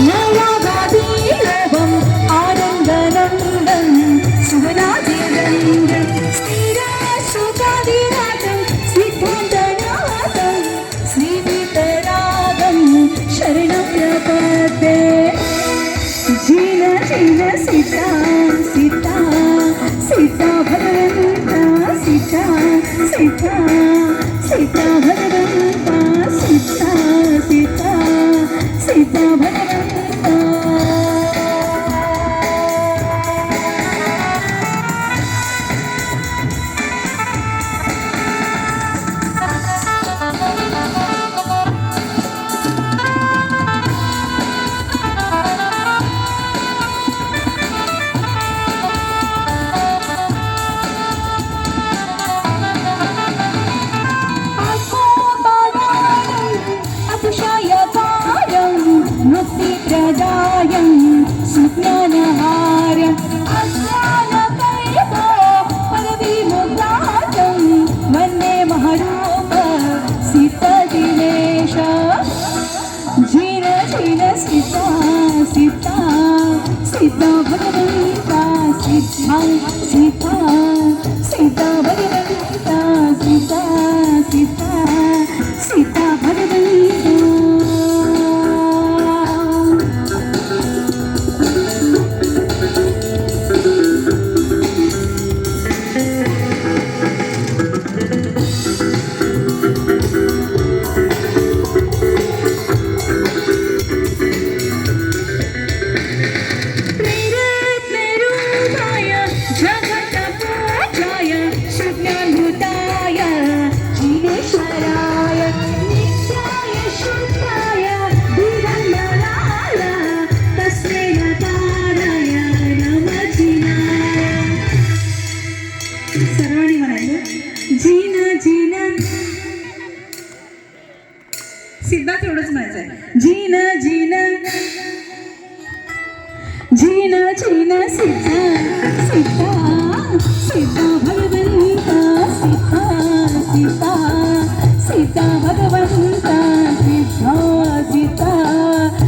नयागादीलोभम् आनन्दनन्दं सुवनादिरङ्गं स्थिराशुकादिराजं स्निग्धनादं स्निग्धरागं शरणं प्रपद्ये जीन जीन सीता सीता सीता भगवन्ता सीता सीता सीता भगवन्ता सीता सीता सीता भगवन्ता मुक्तिप्रदायं सुज्ञानहार्यम् अज्ञानकल्पो पदविमुद्रातं वन्दे महरूप सीतदिनेश जीन जीन सीता सीता सीता भगवन्ता सीता सीता सीता भगवन्ता सीता सीता सीता भगवन्ता सर्वांनी म्हणायचं जीन जीन सिद्धार्थ एवढंच म्हणायचंय जीन जीन जीन जीन सीता सीता सीता भगवन्ता सीता सीता सीता भगवन्ता